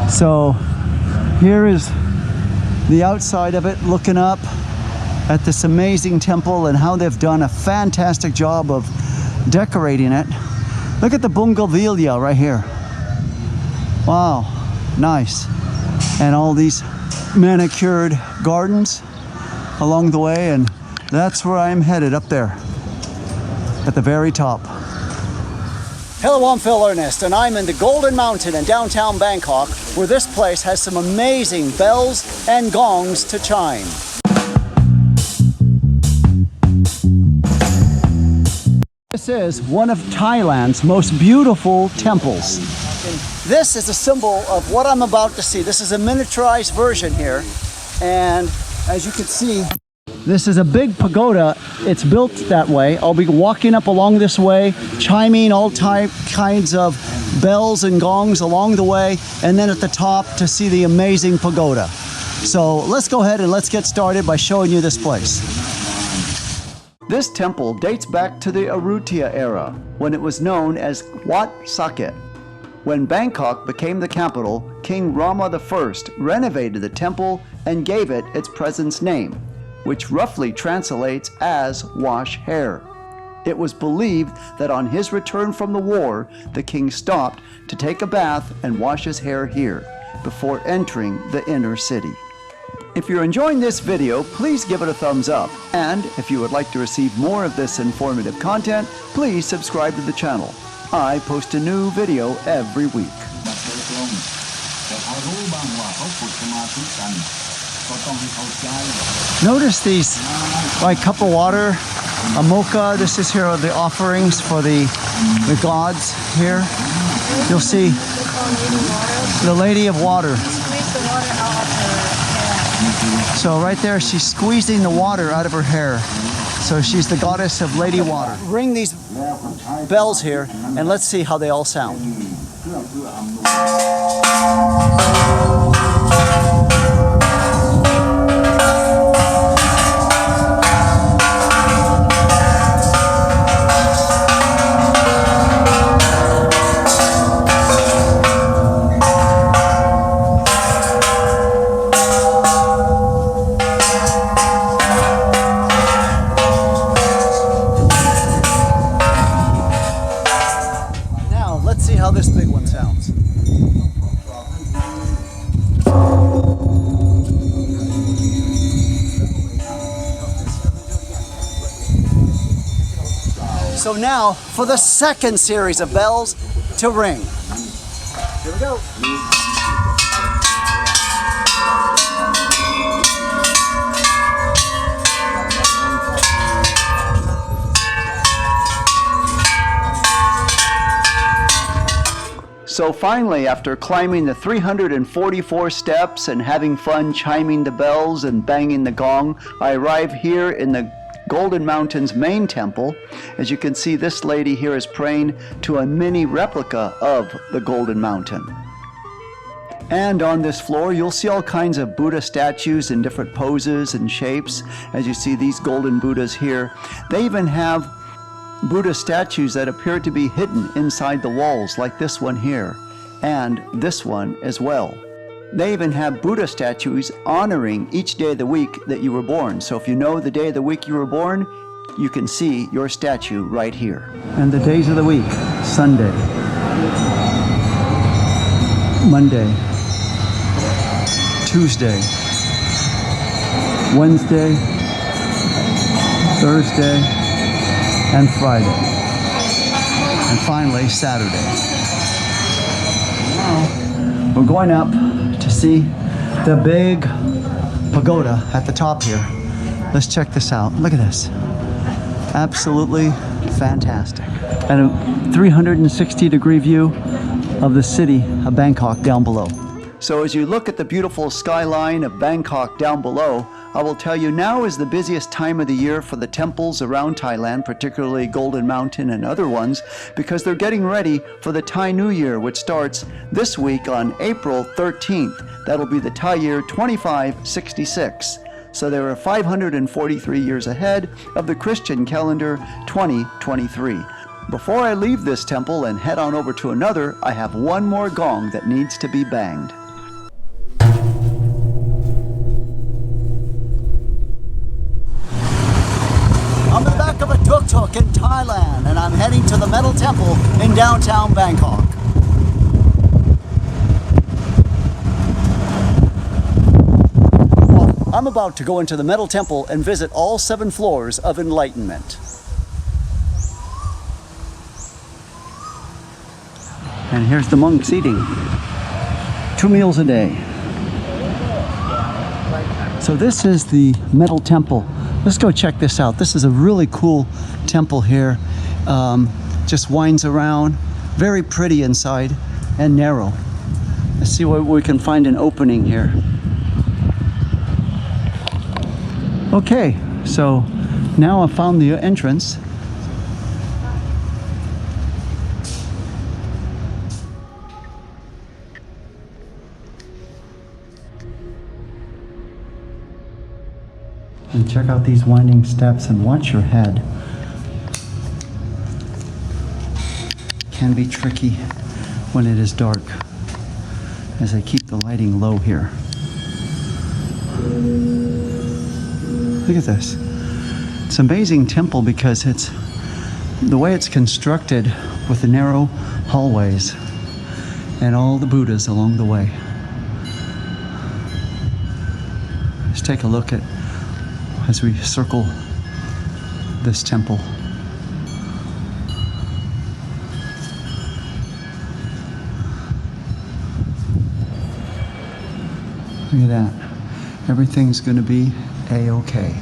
So here is the outside of it, looking up at this amazing temple and how they've done a fantastic job of decorating it. Look at the bougainvillea right here. Wow, nice. And all these manicured gardens along the way, and that's where I'm headed, up there at the very top. Hello, I'm Phil Ernest, and I'm in the Golden Mountain in downtown Bangkok, where this place has some amazing bells and gongs to chime. This is one of Thailand's most beautiful temples. This is a symbol of what I'm about to see. This is a miniaturized version here, and as you can see, this is a big pagoda. It's built that way. I'll be walking up along this way, chiming all kinds of bells and gongs along the way, and then at the top to see the amazing pagoda. So let's go ahead and let's get started by showing you this place. This temple dates back to the Ayutthaya era, when it was known as Wat Saket. When Bangkok became the capital, King Rama I renovated the temple and gave it its present name, which roughly translates as wash hair. It was believed that on his return from the war, the king stopped to take a bath and wash his hair here before entering the inner city. If you're enjoying this video, please give it a thumbs up. And if you would like to receive more of this informative content, please subscribe to the channel. I post a new video every week. Notice these, like cup of water, a mocha. This is here are the offerings for the gods here. You'll see the Lady of Water. So right there, she's squeezing the water out of her hair. So she's the goddess of Lady Water. Ring these bells here, and let's see how they all sound. Let's see how this big one sounds. So now for the second series of bells to ring. Here we go. So finally, after climbing the 344 steps and having fun chiming the bells and banging the gong, I arrive here in the Golden Mountain's main temple. As you can see, this lady here is praying to a mini replica of the Golden Mountain. And on this floor, you'll see all kinds of Buddha statues in different poses and shapes. As you see these golden Buddhas here, they even have Buddha statues that appear to be hidden inside the walls, like this one here, and this one as well. They even have Buddha statues honoring each day of the week that you were born. So if you know the day of the week you were born, you can see your statue right here. And the days of the week: Sunday, Monday, Tuesday, Wednesday, Thursday, and Friday, and finally Saturday. Now we're going up to see the big pagoda at the top here. Let's check this out. Look at this. Absolutely fantastic. And a 360-degree view of the city of Bangkok down below. So as you look at the beautiful skyline of Bangkok down below, I will tell you now is the busiest time of the year for the temples around Thailand, particularly Golden Mountain and other ones, because they're getting ready for the Thai New Year, which starts this week on April 13th. That'll be the Thai year 2566. So they were 543 years ahead of the Christian calendar 2023. Before I leave this temple and head on over to another, I have one more gong that needs to be banged. tuk-tuk in Thailand, and I'm heading to the Metal Temple in downtown Bangkok. Well, I'm about to go into the Metal Temple and visit all 7 floors of enlightenment. And here's the monks eating 2 meals a day. So this is the Metal Temple. Let's go check this out. This is a really cool temple here. Just winds around, very pretty inside and narrow. Let's see what we can find an opening here. Okay, so now I've found the entrance. And check out these winding steps and watch your head. Can be tricky when it is dark, as I keep the lighting low here. Look at this. It's an amazing temple because it's the way it's constructed with the narrow hallways and all the Buddhas along the way. Let's take a look at as we circle this temple. Look at that. Everything's going to be A-okay.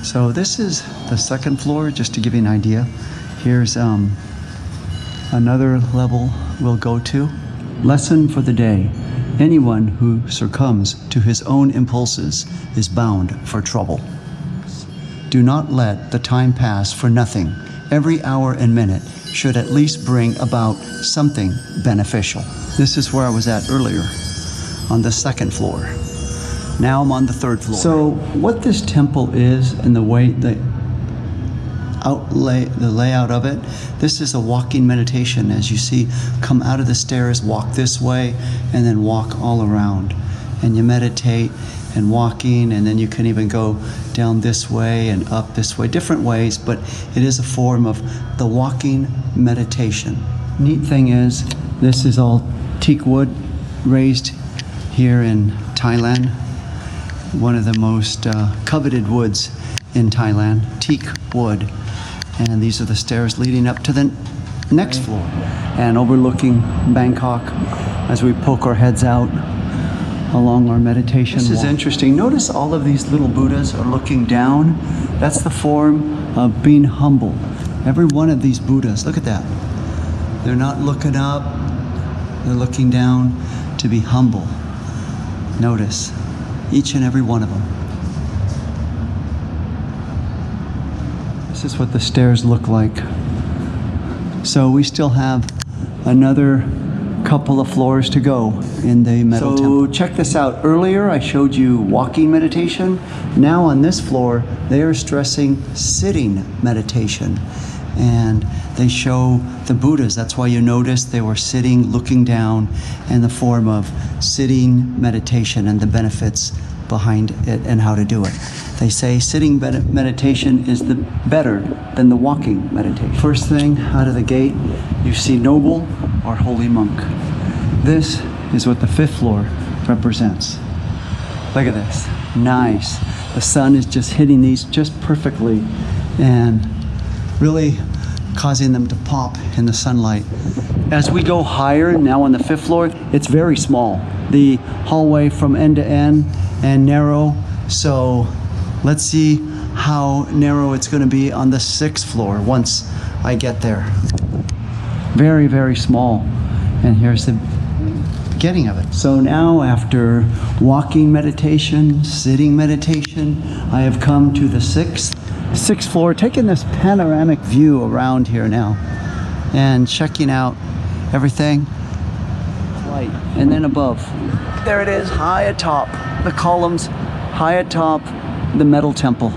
So this is the 2nd floor, just to give you an idea. Here's another level we'll go to. Lesson for the day. Anyone who succumbs to his own impulses is bound for trouble. Do not let the time pass for nothing. Every hour and minute should at least bring about something beneficial. This is where I was at earlier, on the 2nd floor. Now I'm on the 3rd floor. So what this temple is and the way the layout of it, this is a walking meditation. As you see, come out of the stairs, walk this way, and then walk all around. And you meditate and walking, and then you can even go down this way and up this way, different ways, but it is a form of the walking meditation. Neat thing is, this is all teak wood raised here in Thailand. One of the most coveted woods in Thailand, teak wood. And these are the stairs leading up to the next floor and overlooking Bangkok as we poke our heads out along our meditation walk. This is interesting. Notice all of these little Buddhas are looking down. That's the form of being humble. Every one of these Buddhas, look at that. They're not looking up, they're looking down to be humble. Notice each and every one of them. This is what the stairs look like. So we still have another couple of floors to go in the Metal Temple. So check this out. Earlier I showed you walking meditation. Now on this floor they are stressing sitting meditation. And they show the Buddhas. That's why you notice they were sitting, looking down, in the form of sitting meditation and the benefits behind it and how to do it. They say sitting meditation is better than the walking meditation. First thing out of the gate, you see noble or holy monk. This is what the 5th floor represents. Look at this, nice. The sun is just hitting these just perfectly and really causing them to pop in the sunlight. As we go higher, now on the 5th floor, it's very small. The hallway from end to end and narrow. So let's see how narrow it's going to be on the 6th floor once I get there. Very, very small. And here's the beginning of it. So now after walking meditation, sitting meditation, I have come to the 6th floor, taking this panoramic view around here now and checking out everything. Light. And then above, there it is, high atop, the columns, high atop the Metal Temple.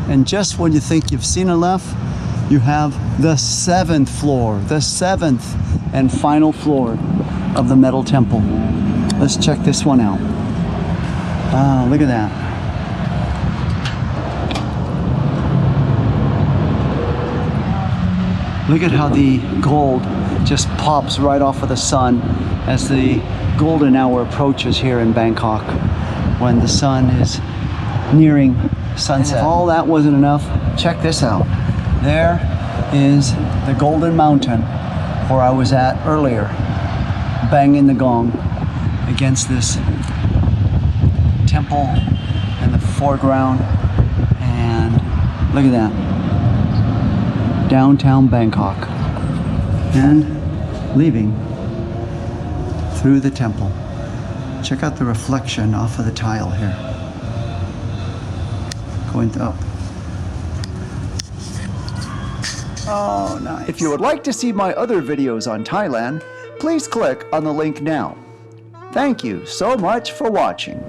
And just when you think you've seen enough, you have the 7th floor, the 7th and final floor of the Metal Temple. Let's check this one out. Wow, look at that. Look at how the gold just pops right off of the sun as the golden hour approaches here in Bangkok when the sun is nearing sunset. And if all that wasn't enough, check this out. There is the Golden Mountain where I was at earlier, banging the gong against this temple in the foreground. And look at that, downtown Bangkok, and leaving through the temple. Check out the reflection off of the tile here, going up. Oh, nice. If you would like to see my other videos on Thailand, please click on the link now. Thank you so much for watching.